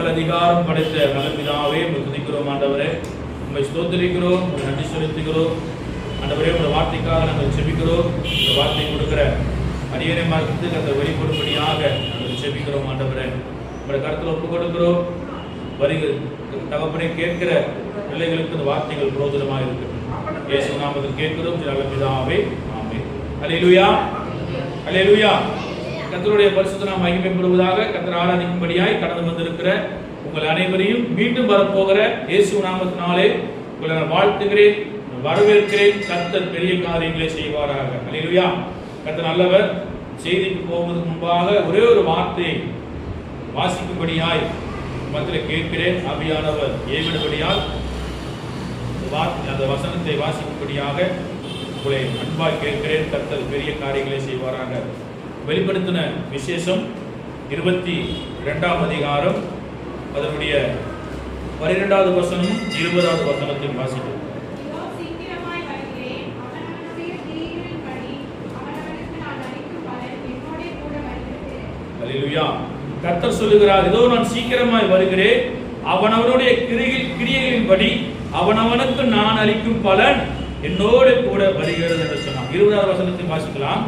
சகல அதிகாரம் படைத்த நல்ல பிதாவே, உம்மை துதிக்கிறோம் ஆண்டவரே. உம்மை ஸ்தோத்திரிக்கிறோம், உம்மை நன்றி செலுத்துகிறோம் ஆண்டவரே. உங்கள் வார்த்தைக்காக நாங்கள் செபிக்கிறோம். இந்த வார்த்தை கொடுக்கிற அடியனை மறுத்து அந்த வெளிப்படும்படியாக நாங்கள் செபிக்கிறோம் ஆண்டவரே. உங்களுடைய கருத்தில் ஒப்புக் கொடுக்கிறோம். வருகிற தகப்பனை கேட்கிற பிள்ளைகளுக்கு இந்த வார்த்தைகள் பிரயோஜனமாக இருக்கு. இயேசு நாமத்தில் கேட்கிறோம் நல்ல பிதாவே, ஆமென். அல்லேலூயா, அல்லேலூயா. கர்த்தருடைய பரிசுத்த நாமம் மகிமைப்படுவதாக. கர்த்தர் ஆராதிக்கும்படியாய் கடந்து வந்திருக்கிற உங்கள் அனைவரையும் மீண்டும் வரப்போகிற இயேசு நாமத்தினாலே உங்களை நான் வாழ்த்துகிறேன், வரவேற்கிறேன். கர்த்தர் பெரிய காரியங்களை செய்வாராக. அல்லேலூயா. கர்த்தர் நல்லவர். செய்திக்கு போவதற்கு முன்பாக ஒரே ஒரு வார்த்தையை வாசிக்கும்படியாய் மத்தியில் கேட்கிறேன். ஆவியானவர் ஏவிடும்படியால் அந்த வசனத்தை வாசிக்கும்படியாக உங்களை அன்பாய் கேட்கிறேன். கர்த்தர் பெரிய காரியங்களை செய்வாராக. வெளிப்படுத்தின விசேஷம் 22ஆம் அதிகாரம் அதனுடைய 12வது வசனமும் 20வது வசனத்தையும் வாசிக்கிறோம். அல்லேலூயா. கர்த்தர் சொல்லுகிறார், இதோ நான் சீக்கிரமாய் வருகிறேன், அவனவனுடைய கிரியைகளின்படி அவனவனுக்கு நான் அளிக்கும் பலன் என்னோடு கூட வருகிறது என்று சொன்னான். 20வது வசனத்தை வாசிக்கலாம்.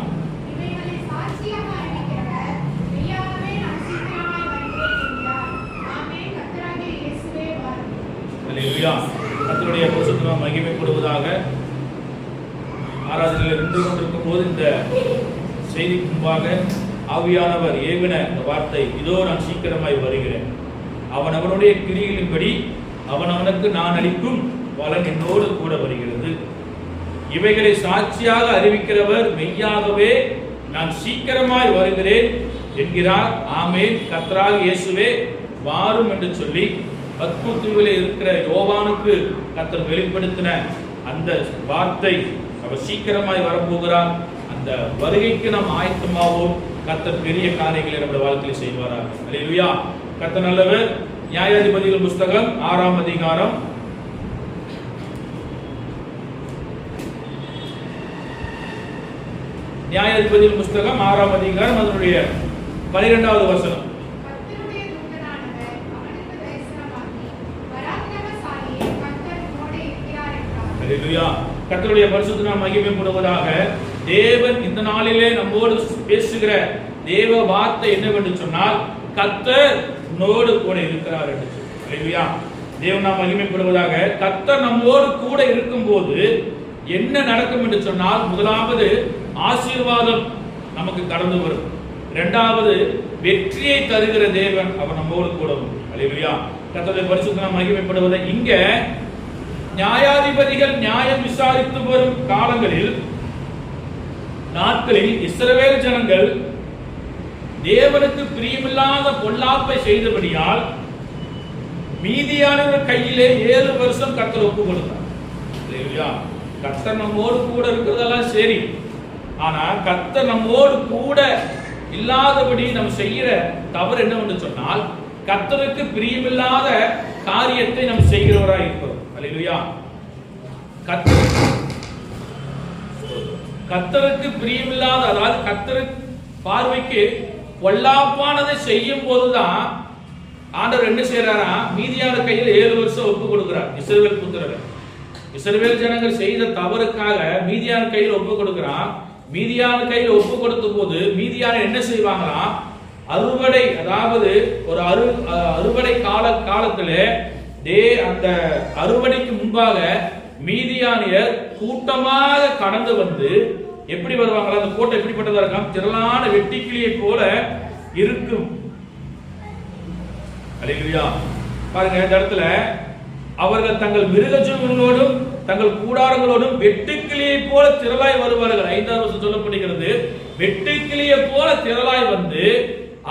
அல்லேலூயா. கர்த்தருடைய பரிசுத்த நாமம் மகிமைப்படுவதாக. ஆராதனையில் நின்று கொண்டிருக்கும் போது இந்த செய்திக்கு முன்பாக ஆவியானவர் ஏவின இந்த வார்த்தை, இதோ நான் சீக்கிரமாய் வருகிறேன், அவனவனுடைய கிரியைகளின்படி அவனவனுக்கு நான் அளிக்கும் பலன் என்னோடு கூட வருகிறது. இவைகளை சாட்சியாக அறிவிக்கிறவர் மெய்யாகவே நான் சீக்கிரமாய் வருகிறேன் என்கிறார். ஆமென். கர்த்தராகிய இயேசுவே வாரும் என்று சொல்லி பத்மத்தீவிலே இருக்கிற யோவானுக்கு கர்த்தர் வெளிப்படுத்தின அந்த வார்த்தை, அவர் சீக்கிரமாய் வரப்போகிறார். அந்த வருகைக்கு நாம் ஆயத்தமாவோம். கர்த்தர் பெரிய காரியங்களை நம்முடைய வாழ்க்கையில் செய்வாரா. அல்லேலூயா. கர்த்தர் நல்லவர். நியாயாதிபதிகள் புஸ்தகம் 6ஆம் அதிகாரம் நியாயாதிபதிகள் புஸ்தகம் 6ஆம் அதிகாரம் அதனுடைய 12வது வசனம். அல்லேலூயா. கர்த்தருடைய பரிசுத்த நாமம் மகிமைப்படுவதாக. தேவன் இந்த நாளிலே நம்மோடு பேசுகிற தேவ வார்த்தை என்னவென்று சொன்னால், கர்த்தர் நம்மோடு கூட இருக்கிறார் என்று சொல்லி. அல்லேலூயா. தேவன் நாமம் மகிமைப்படுவதாக. கர்த்தர் நம்மோடு கூட இருக்கும்போது என்ன நடக்கும் என்று சொன்னால், முதலாவது ஆசீர்வாதம் நமக்கு கடந்து வரும். இரண்டாவது வெற்றியை தருகிற தேவன் அவர் நம்மோடு கூட. அல்லேலூயா. கர்த்தருடைய பரிசுத்த நாமம் மகிமைப்படுவதை. இங்க நியாயாதிபதிகள் நியாயம் விசாரித்து வரும் நாட்களில் இஸ்ரவேல் ஜனங்கள் தேவனுக்கு பிரியமில்லாத பொல்லாப்பை செய்தபடியால் மீதியானவர் கையிலே 7 வருஷம் கர்த்தர் ஒப்பு கொடுத்தார். அல்லேலூயா. கர்த்தர் நம்மோடு கூட இருக்கிறதெல்லாம் சரி, ஆனா கர்த்தர் நம்மோடு கூட இல்லாதபடி நம்ம செய்கிற தவறு என்னவென்று சொன்னால், கர்த்தருக்கு பிரியமில்லாத காரியத்தை நம்ம செய்கிறவராய் இருக்கிறோம். அல்லேலூயா. கர்த்தருக்கு பிரியமில்லாத, அதாவது கர்த்தருக்கு பார்வைக்கு பொல்லாப்பானதை செய்யும் போதுதான் ஆண்டவர் என்ன செய்யறாரா, மீதியான கையில் 7 வருஷம் ஒப்பு கொடுக்கிறார். இஸ்ரவேல் புத்திரர்கள், இஸ்ரவேல் ஜனங்கள் செய்த தவறுக்காக மீதியான கையில் ஒப்பு கொடுக்கிறான். மீதியான கையில் ஒப்பு கொடுத்த போது மீதியான என்ன செய்வாங்களா, அறுவடை, அதாவது ஒரு அறுவடை காலத்திலே அந்த அறுவடைக்கு முன்பாக மீதியானியர் கூட்டமாக கடந்து வந்து எப்படி வருவாங்களா, அந்த கூட்டம் எப்படிப்பட்டதா இருக்கும், திரளான வெட்டுக்கிளியை போல இருக்கும். அல்லேலூயா. பாருங்க, இந்த இடத்துல அவர்கள் தங்கள் மிருகஜீவங்களோடும் தங்கள் கூடாரங்களோடும் வெட்டுக்கிளியை போல திரளாய் வருவார்கள். 5ஆம் வசனம் சொல்லப்படுகிறது, வெட்டுக்கிளியை போல திரளாய் வந்து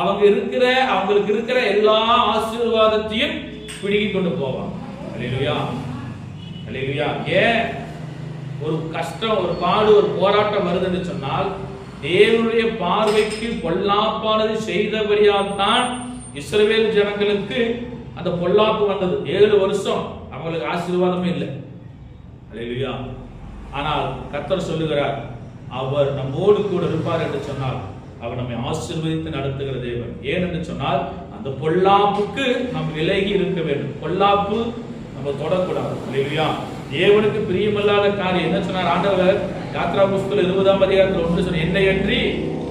அவங்களுக்கு இருக்கிற எல்லா ஆசீர்வாதத்தையும் பிடுங்கி கொண்டு போவாங்க. அல்லேலூயா. அல்லேலூயா. ஏன் ஒரு கஷ்டம், ஒரு பாடு, ஒரு போராட்டம் வருதுன்னு சொன்னால், தேவனுடைய பார்வைக்கு பொல்லாப்பானது செய்தபடியால் தான் இஸ்ரவேல் ஜனங்களுக்கு அந்த பொல்லாப்பு வந்தது. 7 வருஷம் அவங்களுக்கு ஆசீர்வாதமே இல்லை. அல்லேலூயா. ஆனால் கர்த்தர் சொல்லுகிறார், அவர் நம்மோடு கூட இருப்பார் என்று சொன்னால் அவர் நம்மை ஆசீர்வதித்து நடத்துகிற தேவன். ஏன் என்று சொன்னால், அந்த அந்த பொல்லாப்புக்கு நாம் விலகி இருக்க வேண்டும். பொல்லாப்பு நம்ம தொடக்கூடாது. இல்லையா? தேவனுக்கு பிரியமில்லாத காரியம் என்ன சொன்னார் ஆண்டவர்? யாத்ரா புஸ்தகம் 20ஆம் அதிகாரத்தில் ஒன்று சொன்ன, என்னை அன்றி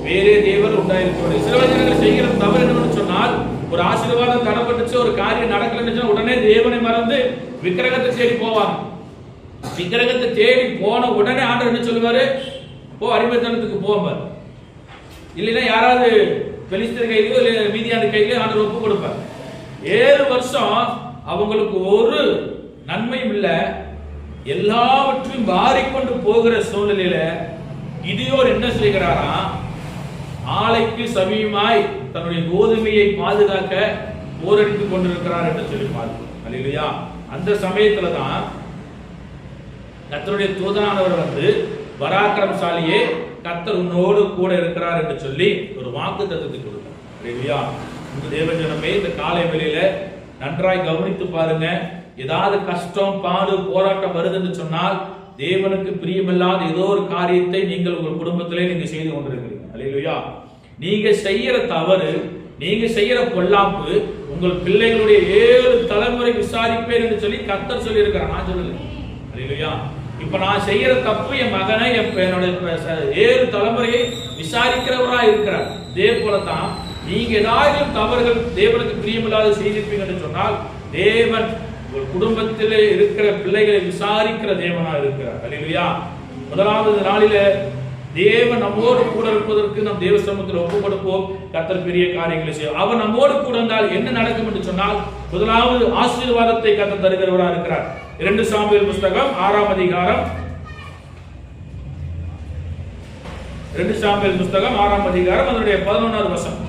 வேறே தேவர் உண்டாயிருக்கிறார். இஸ்ரவேல் ஜனங்கள் செய்கிற தவறு என்னன்னு சொன்னால், ஒரு ஆசீர்வாதம் தடப்பட்டுச்சு, ஒரு காரியம் நடக்கலன்னு உடனே தேவனை மறந்து விக்கிரகத்தை தேடி போவாங்க. விக்கிரகத்தை தேடி போன உடனே ஆண்டவர் என்ன சொல்லுவாரு? போ, அடிமைத்தனத்துக்கு போவார். இல்லைன்னா யாராவது பெலிஸ்தர் கையிலோ இல்லை மீதியான கையிலோ ஆண்டவர் ஒப்பு கொடுப்பார். 7 வருஷம் அவங்களுக்கு ஒரு நன்மையும் இல்லை, எல்லாவற்றையும் வாரிக்கொண்டு போகிற சூழ்நிலையில கிதியோன் என்ன செய்கிறாரா? ஆலைக்கு சமீபமாய் தன்னுடைய கோதுமையை பாதுகாக்க போரடித்துக் கொண்டிருக்கிறார் என்று சொல்லி பார்க்கிறோம். அல்லேலூயா. அந்த சமயத்துல தான் கர்த்தருடைய தூதனானவர் வந்து, பராக்கிரமசாலியே, கர்த்தர் உன்னோடு கூட இருக்கிறார் என்று சொல்லி ஒரு வாக்குத்தத்தத்தை கொடுத்தார். அல்லேலூயா. இந்த தேவஜனமே இந்த காலை வேளையில நன்றாய் கவனித்து பாருங்க. ஏதாவது கஷ்டம், பாடு, போராட்டம் வருதுன்னு சொன்னால் தேவனுக்கு பிரியமில்லாத ஏதோ ஒரு காரியத்தை நீங்கள் உங்கள் குடும்பத்திலே நீங்க செய்து கொண்டிருக்கிறீங்க. அல்லேலூயா. நீங்க செய்யற தவறு, நீங்க செய்யற பொல்லாப்பு உங்கள் பிள்ளைகளுடைய 7 தலைமுறை விசாரிப்பேன் என்று சொல்லி கர்த்தர் சொல்லி இருக்கிறார். நான் சொல்லல. அல்லேலூயா. இப்ப நான் செய்யற தப்பு என் மகனை, என்னுடைய 7 தலைமுறையை விசாரிக்கிறவரா இருக்கிறார். இதே போலதான் நீங்க ஏதாவது தவறுகள் தேவனுக்கு பிரியமில்லாத செய்திருப்பீங்கன்னு சொன்னால் தேவன் உங்கள் குடும்பத்திலே இருக்கிற பிள்ளைகளை விசாரிக்கிற தேவனா இருக்கிறார். அல்லேலூயா. முதலாவது நாளில தேவன் நம்மோடு கூட இருப்பதற்கு நம் தேவ சமூகத்தில் ஒப்பு கொடுப்போம். கர்த்தர் பெரிய காரியங்களை செய்யும். அவர் நம்மோடு கூட இருந்தால் என்ன நடக்கும் என்று சொன்னால், முதலாவது ஆசீர்வாதத்தை கர்த்தர் தருகிறவராக இருக்கிறார். 2 சாமுவேல் புஸ்தகம் 6ஆம் அதிகாரம், 2 சாமுவேல் புஸ்தகம் 6ஆம் அதிகாரம் அதனுடைய 11வது வசனம்.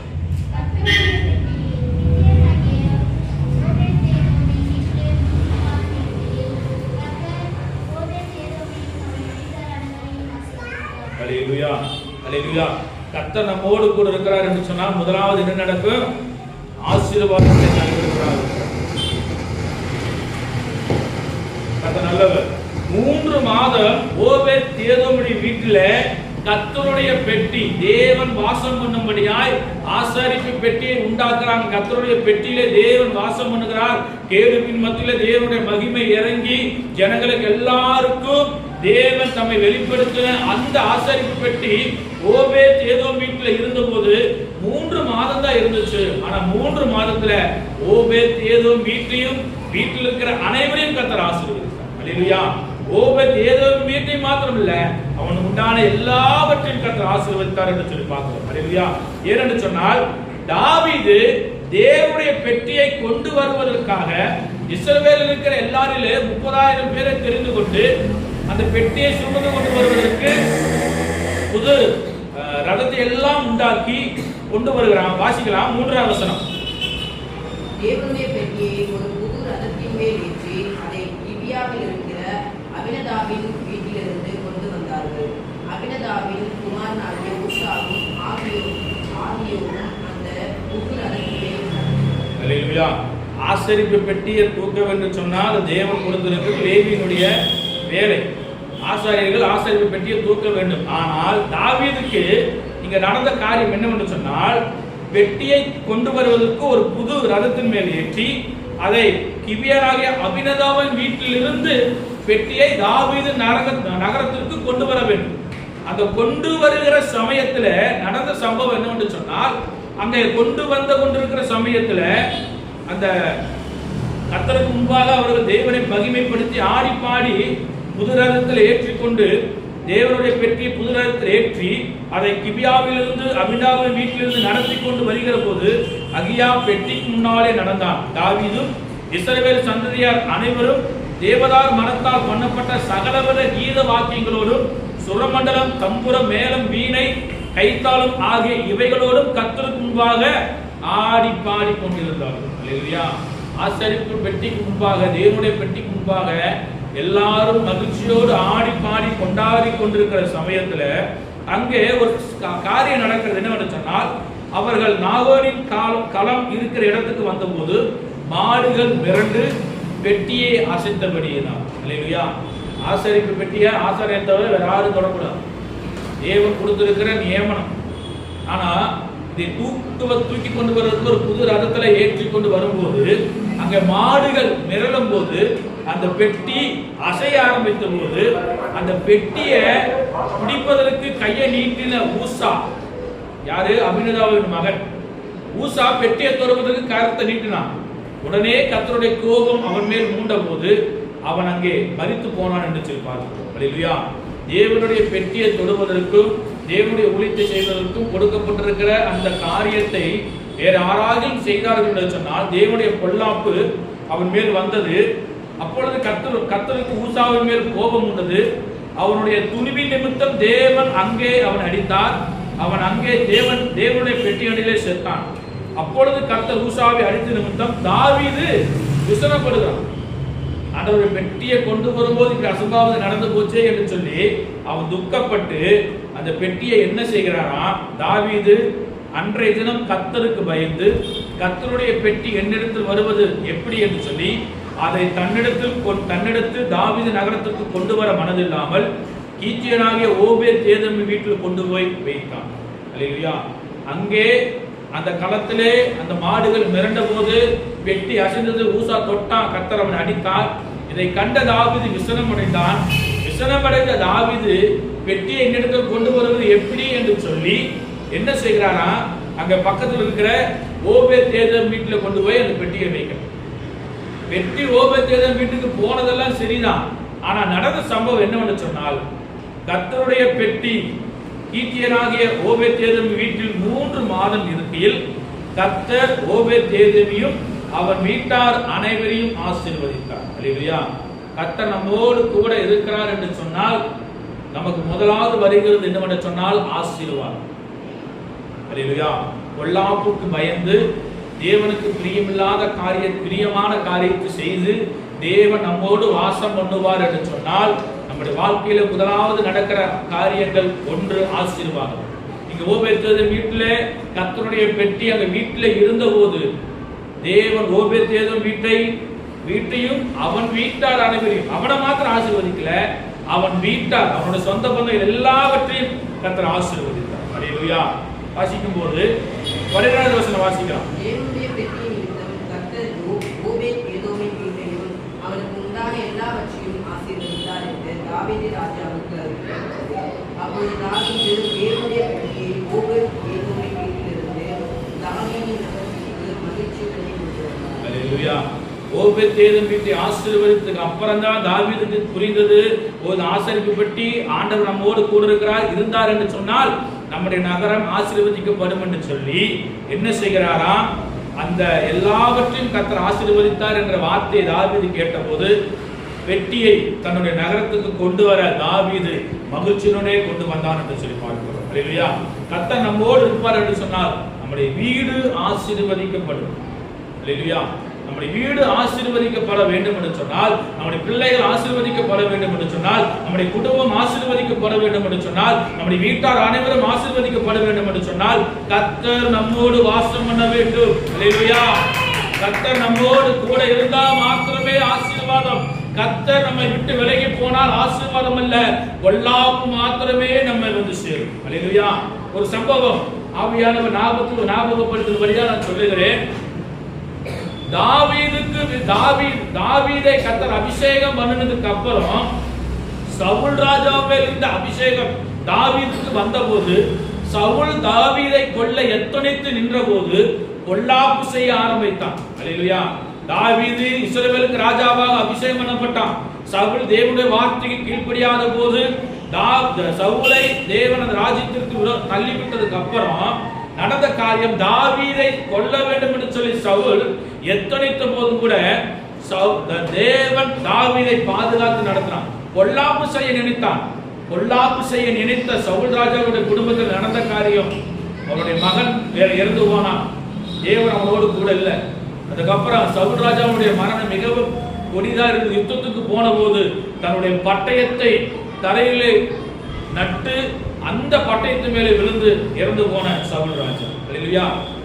அல்லேலூயா. அல்லேலூயா. கர்த்தர் நம்மோடு கூட இருக்கிறார் என்று சொன்னால் முதலாவது என்ன நடக்கும்? ஆசீர்வாதத்தை தருகிறார். கர்த்தர் நல்லவர். 3 மாதம் ஓபேத் ஏதோமுடைய வீட்டில கர்த்தருடைய பெட்டி, தேவன் வாசம் பண்ணும்படியாய் ஆசாரிப்பு பெட்டியை உண்டாக்குறாங்க. கர்த்தருடைய பெட்டியிலே தேவன் வாசம் பண்ணுகிறார். கேருபின் மத்தியிலே தேவனுடைய மகிமை இறங்கி ஜனங்களுக்கு எல்லாருக்கும் தேவன் தம்மை வெளிப்படுத்தின அந்த ஆசாரிப்பு பெட்டி ஓபேத் ஏதோம் வீட்டில் இருந்தபோது 3 மாதம் தான் இருந்துச்சு. ஆனா 3 மாதத்துல ஓபேத் ஏதோம் வீட்டையும் வீட்டில் இருக்கிற அனைவரையும் கர்த்தர் ஆசீர்வதித்தார். அல்லேலூயா. ஓபேத் ஏதோம் வீட்டை மாத்திரம் இல்ல, அவன் உண்டான எல்லாவற்றையும் கர்த்தர் ஆசீர்வதித்தார் என்று சொல்லி பார்க்கிறோம். அல்லேலூயா. ஏனென்று சொன்னால், தாவீது தேவனுடைய பெட்டியை கொண்டு வருவதற்காக இஸ்ரவேலில் இருக்கிற எல்லாரிலே 30,000 பேரை தெரிந்து கொண்டு அந்த பெட்டியை சுமந்து கொண்டு வருவதற்கு புது ரதத்தை எல்லாம் உண்டாக்கி கொண்டு வருகிறான். வாசிக்கலாம் 3ஆம் வசனம். தேவனுடைய பெட்டியை ஒரு புது ரதத்தின் மேல் ஏற்றி அதை கிபியாவில் இருக்கிற அபினதாபின் வீட்டிலிருந்து கொண்டு வந்தார்கள். அபினதாபின் குமாரனாகிய உசாவும் ஆகியோரும் அந்த புது ரதத்திலே. அல்லேலூயா. ஆசரிப்பு பெட்டியை தூக்க வேண்டும் சொன்னால் தேவன் கொடுத்திருக்கிற லேவியினுடைய வேலை. ஆசாரியர்கள் ஆசரிப்பு பெட்டியை தூக்க வேண்டும். ஆனால் தாவீதுக்கு இங்க நடந்த காரியம் என்னவென்று சொன்னால், பெட்டியை கொண்டு வருவதற்கு ஒரு புது ரதத்தின் மேல் ஏற்றி அதை கிபியனாகிய அபினதாவின் வீட்டிலிருந்து பெட்டியை தாவீது நகரத்திற்கு கொண்டு வர வேண்டும். அந்த கொண்டு வருகிற சமயத்துல நடந்த சம்பவம் என்னவென்று சொன்னால், அங்கே கொண்டு வந்து கொண்டிருக்கிற சமயத்துல அந்த கர்த்தருக்கு முன்பாக அவர்கள் தேவனை மகிமைப்படுத்தி ஆடி பாடி புது ரதத்தில் ஏற்றிக்கொண்டு தேவனுடைய பெட்டியை புது ரதத்தில் ஏற்றி அதை கிபியாவிலிருந்து அபினதாவின் வீட்டிலிருந்து நடத்தி கொண்டு வருகிற போது அகியா பெட்டிக்கு முன்னாலே நடந்தான். தாவீதும் இஸ்ரவேல் சந்ததியார் அனைவரும் தேவதார் மரத்தால் பண்ணப்பட்ட சகலவித கீத வாக்கியங்களோடும் சுரமண்டலம், தம்புரம், மேளம், வீணை, கைத்தாளம் ஆகிய இவைகளோடும் கர்த்தருக்கு முன்பாக ஆடி பாடி கொண்டிருந்தார்கள். அல்லேலூயா. ஆசரிப்பு பெட்டிக்கு முன்பாக, தேவனுடைய பெட்டிக்கு முன்பாக எல்லாரும் மகிழ்ச்சியோடு ஆடி பாடி கொண்டாடி கொண்டிருக்கிற சமயத்துல அங்கே ஒரு காரியம் நடக்கிறது. என்னவென்று சொன்னால், அவர்கள் நாகோரின் களம் இருக்கிற இடத்துக்கு வந்தபோது மாடுகள் மிரண்டு பெட்டியை அசைத்தபடியினார். அல்லேலூயா. ஆசரிப்பு பெட்டியை ஆசாரியத்தை தவிர வேற யாரும் தொடக்கூடாது. தேவன் கொடுத்திருக்கிற நியமனம். ஆனா இதை தூக்கி கொண்டு வருவதற்கு ஒரு புது ரதத்துல ஏற்றி கொண்டு வரும்போது அங்க மாடுகள் மிரளும் போது அந்த பெட்டி அசைய ஆரம்பித்த போது அந்த பெட்டியை பிடிப்பதற்கு கையை நீட்டின ஊசா, யாரு? அபினதாவின் மகன் ஊசா பெட்டியை தொடுவதற்கு கரத்தை நீட்டினான். உடனே கர்த்தருடைய கோபம் அவன் மேல் மூண்ட போது அவன் அங்கே மரித்து போனான் என்று சொல்லிப்பார். அல்லேலூயா. தேவனுடைய பெட்டியை தொடுவதற்கும் தேவனுடைய ஊழியத்தை செய்வதற்கும் கொடுக்கப்பட்டிருக்கிற அந்த காரியத்தை வேற யாராலும் செய்தார்கள் என்று சொன்னால் தேவனுடைய பொல்லாப்பு அவன் மேல் வந்தது. அப்பொழுது கர்த்தருக்கு ஊசாவின் மேல் கோபம் உண்டது. அவனுடைய துணிவின் நிமித்தம் தேவன் அங்கே அவன் அடித்தார். அவன் அங்கே தேவனுடைய பெட்டியடியிலே செத்தான். அப்பொழுது கர்த்தர் ஊசாவை அடித்த நிமித்தம் தாவீது விசனப்படுகிறான். ஆண்டவருடைய பெட்டியை கொண்டு வரும்போது இப்படி அசம்பாவிதம் நடந்து போச்சே என்று சொல்லி அவன் துக்கப்பட்டு அந்த பெட்டியை என்ன செய்கிறாரா? தாவீது அன்றைய தினம் கர்த்தருக்கு பயந்து கர்த்தருடைய பெட்டி என்னிடத்தில் வருவது எப்படி என்று சொல்லி அதை தன்னிடத்தில் தாவீது நகரத்துக்கு கொண்டு வர மனதில்லாமல் கீத்தியனாகிய ஓபேத்-ஏதோம் வீட்டில் கொண்டு போய் வைத்தான். அல்லேலூயா. அங்கே அந்த களத்திலே அந்த மாடுகள் மிரண்ட போது பெட்டி அசைந்தது. ஊசா தொட்டான், கர்த்தர் அவனை அடித்தார். இதை கண்ட தாவீது விசனமடைந்தான். விசனமடைந்த தாவீது பெட்டியை என்னிடத்தில் கொண்டு வருவது எப்படி என்று சொல்லி என்ன செய்கிறாரா? அங்க பக்கத்தில் இருக்கிற ஓபேத்-ஏதோம் வீட்டில் கொண்டு போய் அந்த பெட்டியை வைக்க. பெட்டி ஓபேத்-ஏதோம் வீட்டுக்கு போனதெல்லாம் சரிதான். ஆனா நடந்த சம்பவம் என்னவென்று சொன்னால், கர்த்தருடைய பெட்டி கீத்தியனாகிய ஓபேத்-ஏதோம் வீட்டில் 3 மாதம் இருக்கையில் கர்த்தர் ஓபேத்-ஏதோமையும் அவன் வீட்டார் அனைவரையும் ஆசீர்வதித்தார். அல்லேலூயா. கர்த்தர் நம்மோடு கூட இருக்கிறார் என்று சொன்னால் நமக்கு முதலாவது வருகிறது என்னவென்று சொன்னால் ஆசீர்வாதம். அல்லேலூயா. பொல்லாப்புக்கு பயந்து தேவனுக்கு பிரியமில்லாத பிரியமான காரியத்தை செய்து தேவன் நம்மோடு வாசம் பண்ணுவார் என்று சொன்னால் நம்முடைய வாழ்க்கையில முதலாவது நடக்கிற காரியங்கள் ஒன்று ஆசீர்வாதம். இங்க ஓபேத்-ஏதோம் வீட்டிலே கர்த்தருடைய பெட்டி அங்க வீட்டிலே இருந்த போது தேவன் ஓபேத்-ஏதோம் வீட்டையும் அவன் வீட்டார் அனைவரையும், அவனை மாத்திரம் ஆசீர்வதிக்கல, அவன் வீட்டார் அவனுடைய சொந்த பந்தங்கள் எல்லாவற்றையும் கர்த்தர் ஆசீர்வதித்தார். அல்லேலூயா. வாசிக்கும் போது 12வது வசனம் வாசிக்கலாம். தேவனுடைய பெட்டியை நிமித்தம் கர்த்தர் ஓபேத்-ஏதோமின் வீட்டையும் அவனுக்கு உண்டான எல்லாவற்றையும் ஆசீர்வதித்தார் என்று தாவீது ராஜாவுக்கு அறிவிக்கப்பட்டது. அப்பொழுது தாவீது தேவனுடைய பெட்டியை ஓபேத்-ஏதோமின் வீட்டிலிருந்து தாவீதின் நகரத்திற்கு மகிழ்ச்சியுடனே கொண்டு வந்தார். அல்லேலூயா. ஓபேத்-ஏதோம் வீட்டை ஆசீர்வதித்ததுக்கு அப்புறம் தான் தாவீதுக்கு புரிந்தது, ஒரு ஆசரிப்பு பெட்டி ஆண்டவர் நம்மோடு கூட இருந்தார் என்று சொன்னால் நம்முடைய நகரம் ஆசீர்வதிக்கப்படும் என்று சொல்லி என்ன செய்கிறாரா? அந்த எல்லாவற்றையும் கர்த்தர் ஆசீர்வதித்தார் என்ற வார்த்தையை தாவீது கேட்டபோது பெட்டியை தன்னுடைய நகரத்துக்கு கொண்டு வர தாவீது மகிழ்ச்சியுடனே கொண்டு வந்தான் என்று சொல்லி பார்க்கிறோம். அல்லேலூயா. கர்த்தர் நம்மோடு இருப்பார் என்று சொன்னால் நம்முடைய வீடு ஆசீர்வதிக்கப்படும். அல்லேலூயா. நம்முடைய வீடு ஆசீர்வதிக்கப்பட வேண்டும் என்று சொன்னால், நம்முடைய பிள்ளைகள் ஆசீர்வதிக்கப்பட வேண்டும் என்று சொன்னால், நம்முடைய குடும்பம் ஆசீர்வதிக்கப்பட வேண்டும் என்று சொன்னால், நம்முடைய வீட்டார் அனைவரும் ஆசீர்வதிக்கப்பட வேண்டும் என்று சொன்னால் கர்த்தர் நம்மோடு வாசம் பண்ண வேண்டும். அல்லேலூயா. கர்த்தர் நம்மோடு கூட இருந்தால் மாத்திரமே ஆசீர்வாதம். கர்த்தர் நம்மை விட்டு விலகி போனால் ஆசீர்வாதம் அல்ல, பொல்லாப்பு மாத்திரமே நம்மை வந்து சேரும். அல்லேலூயா. ஒரு சம்பவம் ஆவியானவர் ஞாபகப்படுத்துவதற்கு நான் சொல்லுகிறேன். தாவீதை கர்த்தர் அபிஷேகம் பண்ணினதுக்கு அப்புறம் சவுல் ராஜாவே இருந்த அபிஷேகம் தாவீதுக்கு வந்தபோது சவுல் தாவீதை கொல்ல எத்தனைத்து நின்ற போது பொல்லாப்பு செய்ய ஆரம்பித்தான். அல்லேலூயா. தாவீது இஸ்ரவேலுக்கு ராஜாவாக அபிஷேகம் பண்ணப்பட்டான். சவுல் தேவனுடைய வார்த்தைக்கு கீழ்ப்படியாத போது சவுலை தேவன் அந்த ராஜ்யத்திற்கு தள்ளிவிட்டதுக்கு அப்புறம் நடந்த காரியம், தாவீதை கொல்ல வேண்டும் என்று சொல்லி சவுல் எத்தனைத்த போது கூட தேவன் தாவீதை பாதுகாத்து நடத்தினான். பொல்லாப்பு செய்ய நினைத்தான். பொல்லாப்பு செய்ய நினைத்த சவுல் ராஜாவுடைய குடும்பத்தில் நடந்த காரியம், அவருடைய மகன் இறந்து போனான். தேவன் அவனோடு கூட இல்லை. அதுக்கப்புறம் சவுல் ராஜாவுடைய மரணம் மிகவும் கொடிதா இருந்து யுத்தத்துக்கு போன போது தன்னுடைய பட்டயத்தை தரையிலே நட்டு அந்த பட்டயத்து மேலே விழுந்து இறந்து போன சவுல் ராஜா. அல்லேலூயா.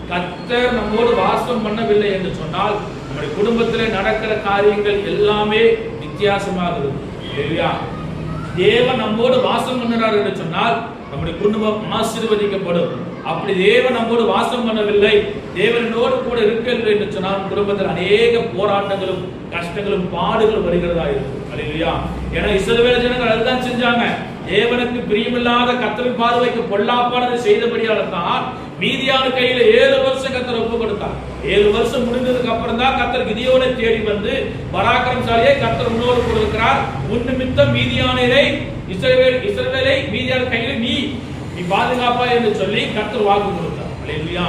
கர்த்தர் நம்மோடு வாசம் பண்ணவில்லை என்று சொன்னால் நம்முடைய குடும்பத்திலே நடக்கிற காரியங்கள் எல்லாமே வித்தியாசமாக இருக்கும். அல்லேலூயா. தேவன் நம்மோடு வாசம் பண்ணுறார் என்று சொன்னால் நம்முடைய குடும்பம் ஆசீர்வதிக்கப்படும். அப்படி தேவன் நம்மோடு வாசம் பண்ணவில்லை, தேவனோடு கூட இருக்கவில்லை என்று சொன்னால் குடும்பத்தில் அநேக போராட்டங்களும் கஷ்டங்களும் பாடுகளும் வருகிறதா இருக்கும். அல்லேலூயா. ஏன்னா இஸ்ரவேல் ஜனங்கள் அதுதான் செஞ்சாங்க. தேவனுக்கு பிரியமில்லாத கர்த்தரின் பார்வைக்கு பொல்லாப்பானதை செய்தபடியால தான் மீதியான கையில 7 வருஷம் கர்த்தர் ஒப்பு கொடுத்தார். 7 வருஷம் முடிந்ததுக்கு அப்புறம் தான் கர்த்தர் கிதியோனை தேடி வந்து பராக்கிரமசாலியை கர்த்தர் உன்னோடு கொடுக்கிறார், உன் நிமித்தம் மீதியானரை இஸ்ரவேலை மீதியான கையில நீ பாதுகாப்பா என்று சொல்லி கர்த்தர் வாக்கு கொடுத்தார். அல்லேலூயா.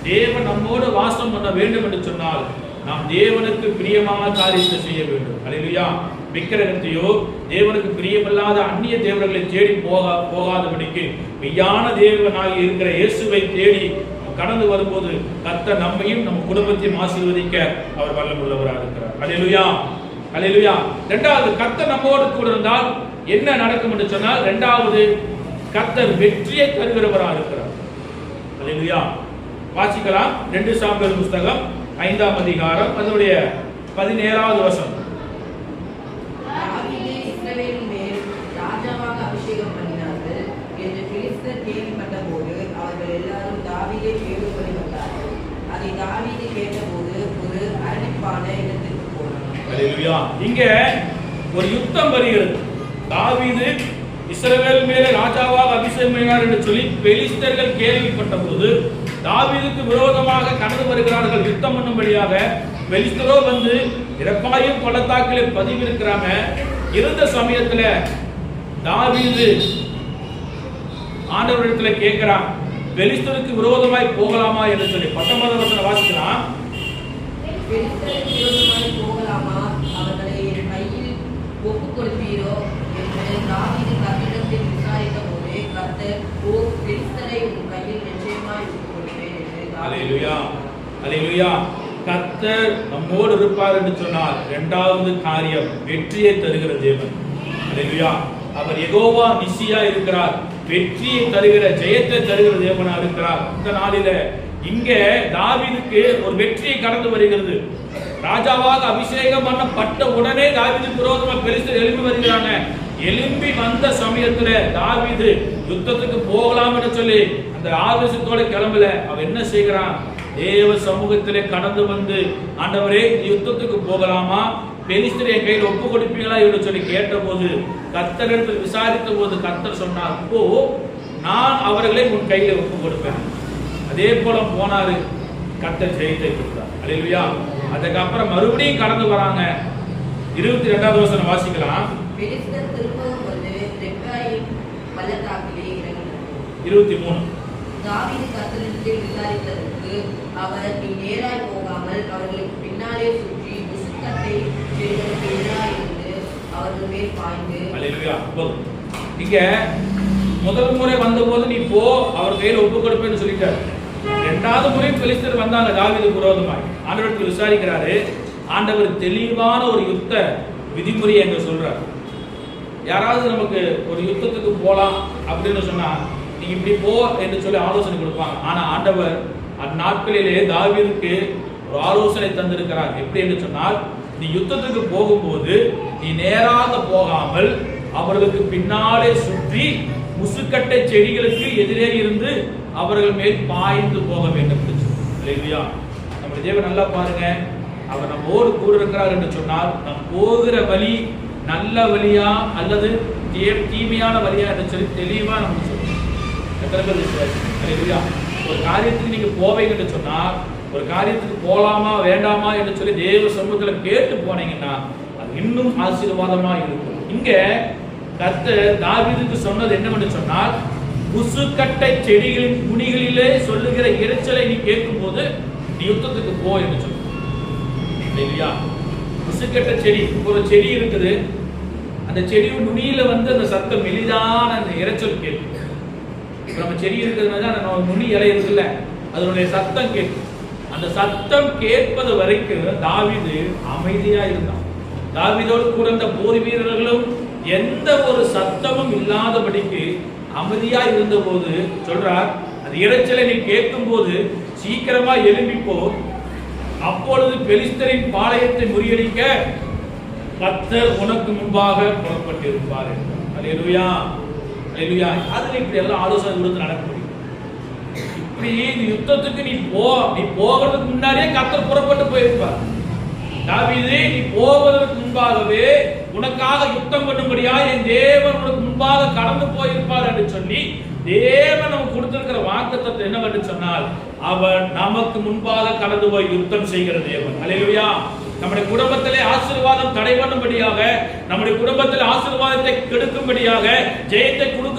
தேவன் நம்மோடு வாசம் பண்ண வேண்டும் என்று சொன்னால் நாம் தேவனுக்கு பிரியமான காரியத்தை செய்ய வேண்டும். அல்லேலூயா. விக்கிரகத்தையோ தேவனுக்கு பிரியமில்லாத அந்நிய தேவர்களை தேடி போகாதபடிக்கு மெய்யான தேவனாகி இருக்கிற இயேசுவை தேடி கடந்து வரும்போது கர்த்தர் நம்மையும் நம்ம குடும்பத்தையும் ஆசீர்வதிக்க அவர் வல்லமுள்ளவராக இருக்கிறார். அல்லேலூயா. அல்லேலூயா. இரண்டாவது, கர்த்தர் நம்மோடு கூட இருந்தால் என்ன நடக்கும் என்று சொன்னால், இரண்டாவது கர்த்தர் வெற்றியை தருகிறவராக இருக்கிறார். அல்லேலூயா. வாசிக்கலாம் 2 சாமுவேல் புத்தகம் 5ஆம் அதிகாரம் அதனுடைய 17வது வசனம். தாவீது இஸ்ரவேலின் மேல் ராஜாவாக அபிஷேகம் பண்ணினார்கள் என்று பெலிஸ்தர் கேள்விப்பட்டபோது அவர்கள் எல்லாரும் தாவீதை தேடும்படி வந்தார்கள். அதை தாவீது கேட்டபோது ஒரு அரணிப்பான இடத்திற்கு போனார். அல்லேலூயா. இங்க ஒரு யுத்தம் வருகிறது. தாவீது இஸ்ரவேல் மேலே ராஜாவாக அபிஷேகம் பண்ணினார் என்று சொல்லி பெலிஸ்தர்கள் கேள்விப்பட்ட போது தாவீதுக்கு விரோதமாக கடந்து வருகிறார்கள் யுத்தம் பண்ணும்படியாக. பெலிஸ்தரோ வந்து இரப்பாயும் பள்ளத்தாக்கிலே பதிவிருக்கிறாங்க. இருந்த சமயத்துல தாவீது ஆண்டவரிடத்துல கேட்கிறான், பெலிஸ்தருக்கு விரோதமாய் போகலாமா என்று சொல்லி. 19வது வசனம் வாசிக்கலாம். பெலிஸ்தருக்கு விரோதமாய் போகலாமா, அவர்களை என் கையில் ஒப்புக் கொடுப்பீரோ என்று தாவீது கர்த்தரிடத்தில் விசாரித்த போது கர்த்தர், ஓ, பெலிஸ்தரை உன் கையில் நிச்சயமாய் ஒப்புக் கொடுப்பேன் என்று. அல்லேலூயா. அல்லேலூயா. கர்த்தர் நம்மோடு இருப்பார் என்று சொன்னால் இரண்டாவது காரியம் வெற்றியை தருகிற தேவன். அல்லேலூயா. அவர் யெகோவா நிசியா இருக்கிறார், வெற்றியை தருகிற ஜெயத்தை தருகிற தேவனா இருக்கிறார். இந்த நாளில இங்கே தாவீதுக்கு ஒரு வெற்றியை கடந்து வருகிறது. ராஜாவாக அபிஷேகம் பண்ணப்பட்ட உடனே தாவீதுக்கு விரோதமா பெலிஸ்தர் எழும்பி வருகிறாங்க. எழும்பி வந்த சமயத்துல தாவீது யுத்தத்துக்கு போகலாம் என்று சொல்லி அந்த ஆவேசத்தோட கிளம்பல. அவன் என்ன செய்கிறான்? தேவ சமூகத்திலே கடந்து வந்து, ஆண்டவரே யுத்தத்துக்கு போகலாமா, பெலிஸ்தரை என் கையில் ஒப்பு கொடுப்பீங்களா என்று சொல்லி கேட்ட போது கர்த்தரிடத்தில் விசாரித்த போது கர்த்தர் சொன்னார், இப்போ நான் அவர்களை உன் கையில ஒப்பு கொடுப்பேன். அதே போல போனாரு, கர்த்தர் ஜெயத்தை கொடுத்தார். அல்லேலூயா. அதுக்கப்புறம் மறுபடியும் கடந்து வராங்க. 22வது வசனம் வாசிக்கலாம். பெலிஸ்தர் திரும்பவும் வந்து ரெப்பாயீம் பள்ளத்தாக்கிலே இறங்கினார். 23. தாவீது கர்த்தரிடத்தில் விசாரித்ததற்கு அவர், நீ நேராய் போகாமல் அவர்களுக்கு பின்னாலே சுற்றி முசுக்கட்டை செடிகளுக்கு எதிராக இருந்து அவர்கள் மேல் பாய்ந்து. அல்லேலூயா. இங்க முதல் முறை வந்தபோது நீ போ, அவர் கையில் ஒப்பு கொடுப்பேன்னு சொல்லிட்டாரு. இரண்டாவது முறை பெலிஸ்தர் வந்தாங்க தாவீதுக்கு விரோதமாய். ஆண்டவரிடத்தில் விசாரிக்கிறாரு. ஆண்டவர் தெளிவான ஒரு யுத்த விதிமுறையை எங்க சொல்றாரு. யாராவது நமக்கு ஒரு யுத்தத்துக்கு போலாம் அப்படின்னு சொன்னா நீங்க இப்படி போ என்று சொல்லி ஆலோசனை கொடுப்பாங்க. ஆனா ஆண்டவர் அந்நாட்களிலே தாவீதுக்கு ஒரு ஆலோசனை தந்திருக்கிறார். எப்படி என்று சொன்னால், நீ யுத்தத்துக்கு போகும்போது நீ நேராக போகாமல் அவர்களுக்கு பின்னாலே சுற்றி முசுக்கட்டை செடிகளுக்கு எதிரே இருந்து அவர்கள் மேல் பாய்ந்து போக வேண்டும். இல்லையா? நம்ம தேவன் நல்லா பாருங்க, அவர் நம்மோடு கூட இருக்கிறார் என்று சொன்னால் நம் போகிற வழி நல்ல வழியா அல்லது தீமையான வழியா என்று சொல்லி தெளிவா நமக்கு சொல்லுங்க. ஒரு காரியத்துக்கு நீங்க போவீங்க என்று சொன்னால், ஒரு காரியத்துக்கு போலாமா வேண்டாமா என்று சொல்லி தேவ சமூகத்துல கேட்டு போனீங்கன்னா அது இன்னும் ஆசீர்வாதமா இருக்கும். இங்க கர்த்தர் தாவீதுக்கு சொன்னது என்னவென்று சொன்னால், முசுக்கட்டை செடிகளின் குணிகளிலே சொல்லுகிற இரைச்சலை நீ கேட்கும் போது நீ யுத்தத்துக்கு போ என்று சொன்ன. முசுக்கட்டை செடி, ஒரு செடி இருக்குது, அந்த செடியின் நுனியில வந்து அந்த சத்தம் மெலிதான அந்த இரைச்சல் கேட்கும். நம்ம செடி இருக்கிறதுனால அந்த நுனி இலை இருக்குல்ல, அதனுடைய சத்தம் கேட்கும். அந்த சத்தம் கேட்பது வரைக்கும் தாவீது அமைதியா இருந்தான். தாவீதோடு கூட இருந்த போர் வீரர்களும் எந்த ஒரு சத்தமும் இல்லாதபடிக்கு அமைதியா இருந்த போது சொல்றார், அந்த இரைச்சலை நீ கேட்கும் போது சீக்கிரமா எழும்பிப்போ, அப்பொழுது பெலிஸ்தரின் பாளையத்தை முறியடிக்க கர்த்தர் உனக்கு முன்பாக புறப்பட்டு இருப்பார் என்றார். அல்லேலூயா. அல்லேலூயா. அதுல இப்படி எல்லாம் ஆலோசனை கொடுத்து நடக்க முடியும். நீ யுத்தத்துக்கு நீ போகிறதுக்கு முன்னாடியே கர்த்தர் புறப்பட்டு போயிருப்பார். தாவீது, நீ போவதற்கு முன்பாகவே உனக்காக யுத்தம் பண்ணும்படியா என் தேவன் உனக்கு முன்பாக கடந்து போயிருப்பார் என்று சொல்லி தேவன் நமக்கு கொடுத்திருக்கிற வாக்குத்தத்தம் என்னவென்று சொன்னால், அவர் நமக்கு முன்பாக கடந்து போய் யுத்தம் செய்கிற தேவன். அல்லேலூயா. நம்முடைய குடும்பத்திலே ஆசீர்வாதம் தடை பண்ணும்படியாக, நம்முடைய குடும்பத்தில் ஆசீர்வாதத்தை கெடுக்கும்படியாக, ஜெயத்தை கொடுக்க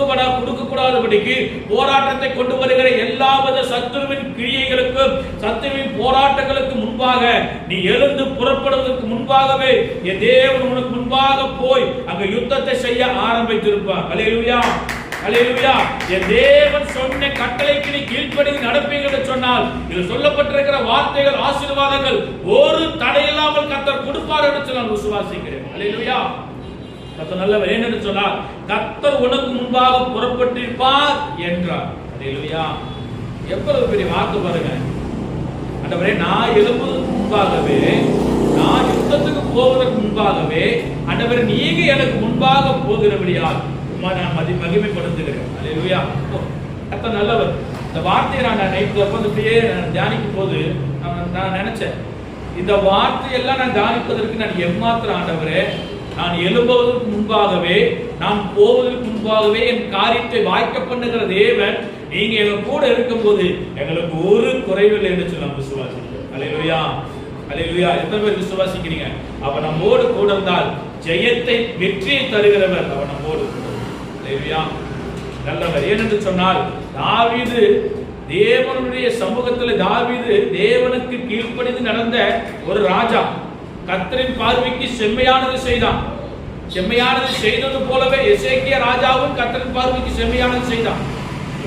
கூடாதபடிக்கு போராட்டத்தை கொண்டு வருகிற எல்லாவித சத்துருவின் கிரியைகளுக்கும் சத்துருவின் போராட்டங்களுக்கு முன்பாக நீ எழுந்து புறப்படுவதற்கு முன்பாகவே என் தேவன் உனக்கு முன்பாக போய் அங்க யுத்தத்தை செய்ய ஆரம்பித்திருப்பார். அல்லேலூயா, அல்லேலூயா. என் தேவன் சொன்ன கட்டளைக்கு நீ கீழ்ப்படிந்து நடப்பீங்க என்று சொன்னால், இதில் சொல்லப்பட்டிருக்கிற வார்த்தைகள், ஆசீர்வாதங்கள் ஒரு தடையில்லாமல் கர்த்தர் கொடுப்பார் என்று நான் விசுவாசிக்கிறேன். அல்லேலூயா. கர்த்தர் நல்லவர். ஏனென்று சொன்னால், கர்த்தர் உனக்கு முன்பாக புறப்பட்டிருப்பார் என்றார். அல்லேலூயா. எவ்வளவு பெரிய வாக்கு பாருங்க. ஆண்டவரே, நான் எழும்புவதற்கு முன்பாகவே, நான் யுத்தத்துக்கு போவதற்கு முன்பாகவே, ஆண்டவரே நீங்க எனக்கு முன்பாக போகிறபடியால் நான் மகிமைப்படுத்துகிறேன். அல்லேலூயா. கர்த்தர் நல்லவர். இந்த வார்த்தையை நான் நைட்டு அப்படியே தியானிக்கும் போது நான் நினைச்சேன், இந்த வார்த்தையெல்லாம் நான் தியானிப்பதற்கு நான் எம்மாத்திரம் ஆண்டவரே, நான் எழும்புவதற்கு முன்பாகவே, நான் போவதற்கு முன்பாகவே என் காரியத்தை வாய்க்க பண்ணுகிற தேவன் நீங்க எங்க கூட இருக்கும் போது எங்களுக்கு ஒரு குறைவில்லை என்று சொல்லி நான் விசுவாசிக்கிறேன். அல்லேலூயா, அல்லேலூயா. எத்தனை பேர் விசுவாசிக்கிறீங்க? அப்ப நம்மோடு கூட இருந்தால் ஜெயத்தை, வெற்றியை தருகிறவர் அவர் நம்மோடு கூட. நல்லவர். ஏனென்று சொன்னால், தாவீது தேவனுடைய சமூகத்தில், தாவீது தேவனுக்கு கீழ்ப்படிந்து நடந்த ஒரு ராஜா. கர்த்தரின் பார்வைக்கு செம்மையானது செய்தான். செம்மையானது செய்தது போலவே எசேக்கியா ராஜாவும் கர்த்தரின் பார்வைக்கு செம்மையானது செய்தான்.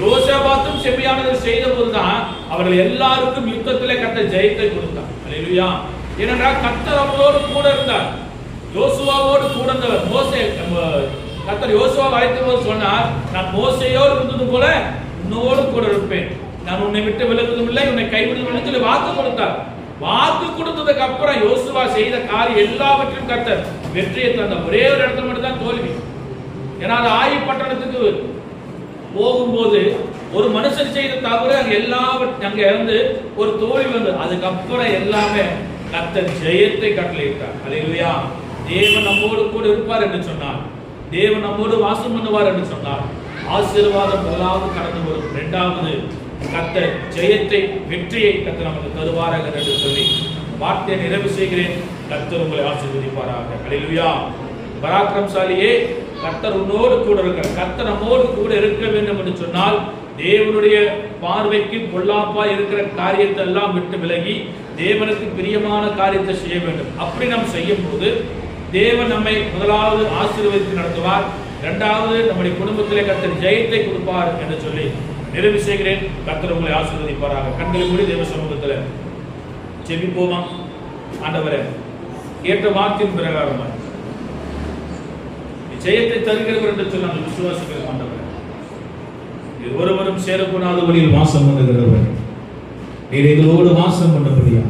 யோசபாத்தும் செம்மையானது செய்த போதுதான் அவர்கள் எல்லாருக்கும் யுத்தத்திலே கர்த்தர் ஜெயத்தை கொடுத்தார். அல்லேலூயா. ஏனென்றால் கர்த்தர் அவர்களோடு கூட இருந்தார். யோசுவாவோடு கூட இருந்தவர். மோசே, கர்த்தர் யோசுவாவை அழைத்த போது சொன்னார், நான் மோசேயோடு இருந்தது போல உன்னோடு கூட இருப்பேன், நான் உன்னை விட்டு விலகுவதும் இல்லை, உன்னை கைவிடுவதும் இல்லை சொல்லி வாக்கு கொடுத்தார். வாக்கு கொடுத்ததுக்கு அப்புறம் யோசுவா செய்த காரியம் எல்லாவற்றையும் கர்த்தர் வெற்றியை தந்த. ஒரே ஒரு இடத்துல மட்டும் தான் தோல்வி. ஏன்னா அது ஆயி பட்டணத்துக்கு போகும்போது ஒரு மனுஷன் செய்த தவறு அங்க இருந்து ஒரு தோல்வி வந்தது. அதுக்கப்புறம் எல்லாமே கர்த்தர் ஜெயத்தை கட்டளையிட்டார். அல்லேலூயா. தேவன் நம்மோடு கூட இருப்பார் என்று சொன்னார், தேவன் நம்மோடு வாசம் பண்ணுவார் என்று சொன்னார், ஆசீர்வாதம் முதலாவது கடந்து வரும். இரண்டாவது கர்த்தர் ஜெயத்தை, வெற்றியை கர்த்தர் நமக்கு தருவாராக என்று சொல்லி வார்த்தையை நிறைவு செய்கிறேன். கர்த்தர் உங்களை ஆசீர்வதிப்பாராக. அல்லேலூயா. பராக்கிரமசாலியே, கர்த்தர் உன்னோடு கூட இருக்கிற, கர்த்தர் நம்மோடு கூட இருக்க வேண்டும் என்று சொன்னால், தேவனுடைய பார்வைக்கு பொல்லாப்பா இருக்கிற காரியத்தை எல்லாம் விட்டு விலகி தேவனுக்கு பிரியமான காரியத்தை செய்ய வேண்டும். அப்படி நாம் செய்யும் போது தேவன் நம்மை முதலாவது ஆசீர்வதித்து நடத்துவார், இரண்டாவது நம்முடைய குடும்பத்திலே கர்த்தர் ஜெயத்தை கொடுப்பார் என்று சொல்லி நிறைவு செய்கிறேன். கர்த்தர் உங்களை ஆசீர்வதிப்பாராக. கண்களை மூடி தேவ சமூகத்தில் ஜெபிப்போமா. ஆண்டவரே, கேட்ட வார்த்தையின் பிரகாரமாக ஜெயத்தை தருகிறவர் என்று சொல்லி நாங்கள் விசுவாசிக்கிறோம். ஆண்டவரே, இது ஒருவரும் சேரக்கூடாத வழியில் வாசம் பண்ணுகிறவர் நீர் எங்களோடு வாசம் பண்ணபடியா,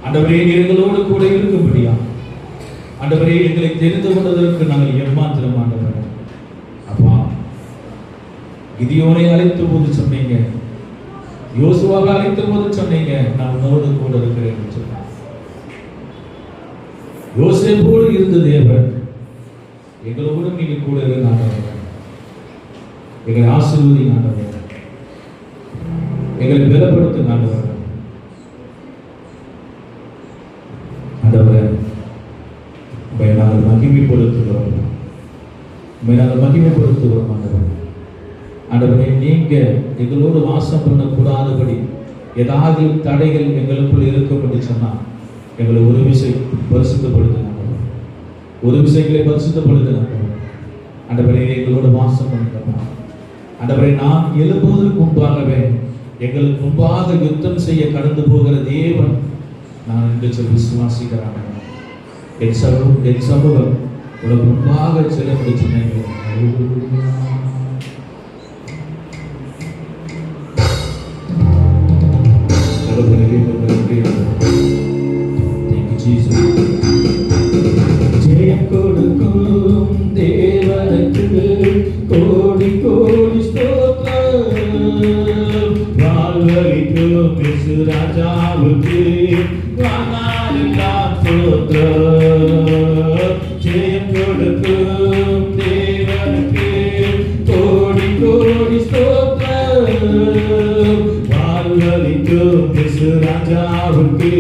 ஆண்டவரே நீர் எங்களோடு கூட இருக்கும்படியா, ஆண்டவரே எங்களை தெரிந்து கொண்டதற்கு நாங்கள் எம்மாத்திரம். ஆண்டவரே, அப்பா, கிதியோனை அழைத்த போது சொன்னீங்க, யோசுவாவை அழைத்த போது சொன்னீங்க, நான் உன்னோடு கூட இருக்கிறேன் சொன்னார். யோசேப்போடு இருந்த தேவன் எங்களோடு நீங்க கூட இருந்தாங்க. எங்களை ஆசீர்வதிங்க ஆண்டவரே, எங்களை பலப்படுத்துங்க ஆண்டவரே. ஆண்டவரே, நாங்கள் மகிமைப்படுத்துகிறோம், நாங்கள் மகிமைப்படுத்துகிறோம். ஆண்டவரே, ஆண்டவரே, நீங்க எங்களோடு வாசம் பண்ணக்கூடாதபடி ஏதாவது தடைகள் எங்களுக்குள் இருக்கும் என்று சொன்னால் எங்களை ஒரு விஷயம் பரிசுத்தப்படுத்துங்க. ஒரு விஷயங்களை பரிசுத்தப்படுத்துங்க ஆண்டவரே. எங்களோடு வாசம் பண்ணுங்க ஆண்டவரே. நான் எழுப்புவதற்கு முன்பாகவே எங்களுக்கு முன்பாக யுத்தம் செய்ய கடந்து போகிற தேவன் நான் என்று சொல்லி விசுவாசிக்கிறாங்க. என் சமூகம் உனக்கு முன்பாக செல்ல சொன்னீங்க. ஜெயம் கொடுக்கும் தேவனுக்கு கோடி கோடி ஸ்தோத்திரம். ஸ்தோத்திரம். ஜெயம் கொடுக்கும் தேவனுக்கு கோடி கோடி ஸ்தோத்திரம். வாழ்வளிக்கும் இயேசு ராஜாவுக்கு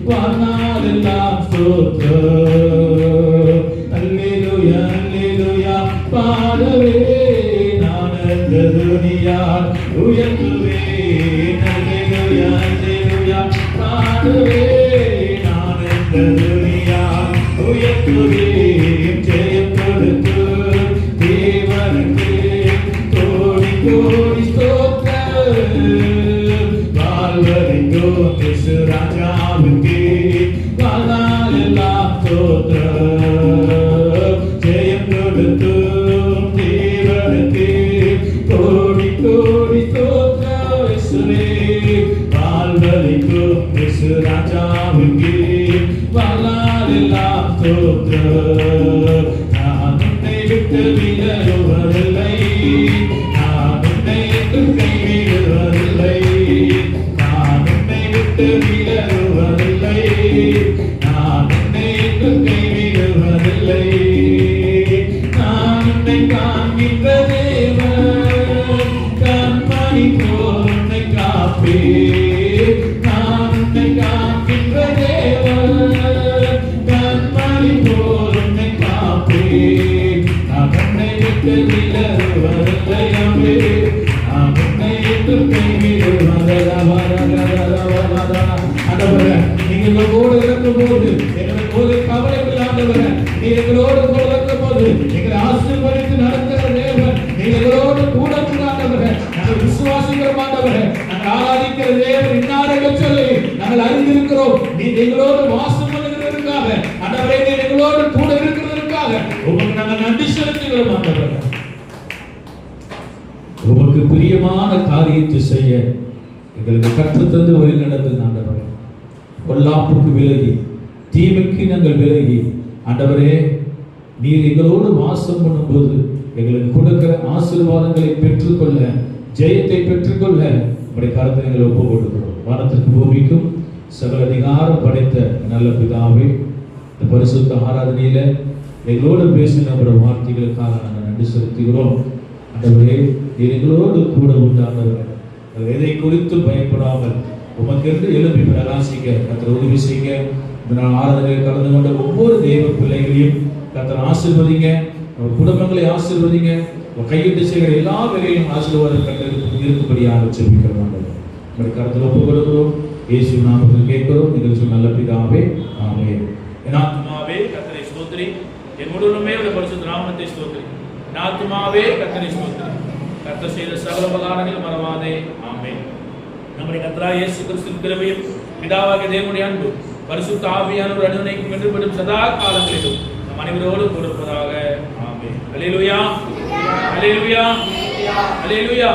வாழ்நாளெல்லாம் ஸ்தோத்திரம். அல்லேலூயா அல்லேலூயா பாடவே நான் அந்த துனியால் உயர்த்துவேன். அல்லேலூயா அல்லேலூயா பாடவே நான் அந்த துனியால் உயர்த்துவேன். ஜெயம் கொடுக்கும் தேவனுக்கு கோடி கோடி ஸ்தோத்திரம். வாழ்வளிக்கும் இயேசு ராஜாவுக்கு வாழ்நாளெல்லாம் ஸ்தோத்திரம். ஜெயம் கொடுக்கும் தேவனுக்கு கோடி கோடி ஸ்தோத்திரம். இயேசுவே வாழ்வளிக்கும் இயேசு ராஜாவுக்கு வாழ்நாளெல்லாம் ஸ்தோத்திரம். நான் உன்னை விட்டு விலகுவதில்லை, நான் உன்னை என்றும் கைவிடுவதில்லை, நான் உன்னை விட்டு விலகுவதில்லை, நான் உன்னை என்றும் கைவிடுவதில்லை. நான் உன்னை காண்கின்ற தேவன், கண்மணி போல் உன்னை காப்பேன். நான் உன்னை காண்கின்ற தேவன், கண்மணி போல் உன்னை காப்பேன். நான் உன்னை விட்டு விலகுவதில்லை, நான் உன்னை என்றும் கைவிடுவதில்லை. ஆண்டவரே, நீங்க எங்களோடு இருக்கும்போது எங்களுக்கு ஒரு கவலை இல்லை. ஆண்டவரே, நீங்க எங்களோடு கூட இருக்கும்போது எங்களை ஆசீர்வதித்து நடத்துகிற தேவன், நீங்க எங்களோடு கூட இருக்கிற ஆண்டவரே. நாங்கள் விசுவாசிக்கிறோம் ஆண்டவரே, நாங்கள் ஆராதிக்கிற தேவன் இன்னார்கள் சொல்லி நாங்கள் அறிந்திருக்கிறோம். நீங்க எங்களோடு வாசம் பண்ணுகிறதற்காக ஆண்டவரே, நீங்க எங்களோடு கூட இருக்கிறதற்காக உங்களுக்கு நாங்கள் நன்றி செலுத்துகிறோம் ஆண்டவரே. உமக்கு பிரியமான காரியத்தை செய்ய எங்களுக்கு கற்றுத்தந்து வழி நடத்துங்க ஆண்டவரே. பொல்லாப்புக்கு விலகி தீமைக்கு நாங்கள் விலகி ஆண்டவரே, நீர் எங்களோடு வாசம் பண்ணும்போது எங்களுக்கு கொடுக்கிற ஆசீர்வாதங்களை பெற்றுக்கொள்ள, ஜெயத்தை பெற்றுக்கொள்ள உங்களுடைய கருத்தை எங்களை ஒப்பு கொடுக்கிறோம். வானத்திற்கு பூமிக்கும் சகல அதிகாரம் படைத்த நல்ல பிதாவே, இந்த பரிசுத்த ஆராதனையில எங்களோடு பேசின நம்முடைய வார்த்தைகளுக்காக நாங்கள் நன்றி செலுத்துகிறோம். ஆண்டவரே, நீர் எங்களோடு கூட உண்டானவர்கள் எதை குறித்து பயப்படாமல் உமக்கென்று எழுப்பி பிரகாசிக்க கர்த்தர் உதவி செய்யுங்க. இந்த நாள் ஆராதனையில் கலந்து கொண்ட ஒவ்வொரு தெய்வ பிள்ளைகளையும் கர்த்தர் ஆசீர்வதிங்க, அவர் குடும்பங்களை ஆசீர்வதிங்க, கையிட்டு செய்கிற எல்லா வேலையும் ஆசீர்வாதம் இருக்கும்படியாக ஜெபிக்கிறோம். நம்முடைய கருத்தில் ஒப்புக் கொடுக்கிறோம். இயேசு நாமத்தில் கேட்கிறோம். நீங்கள் நல்ல பிதாவே, ஆமென். என் ஆத்துமாவே கர்த்தரை ஸ்தோத்திரி, என் முழுவதுமே உடைய பரிசுத்த நாமத்தை ஸ்தோத்திரி. என் ஆத்துமாவே கர்த்தரை ஸ்தோத்திரி, கர்த்தர் செய்த சகல உபகாரங்கள் மறவாதே. ஆமென். நம்முடைய கர்த்தராகிய இயேசு கிறிஸ்துவின் கிருபையும் பிதாவாகிய தேவனுடைய அன்பு பரிசுத்த ஆவியானவர் அனுனைக்கும் என்றும் சதா காலங்களிலும் நம் அனைவரோடு கொடுப்பதாக. ஆமென். அல்லேலூயா, அல்லேலூயா, அல்லேலூயா.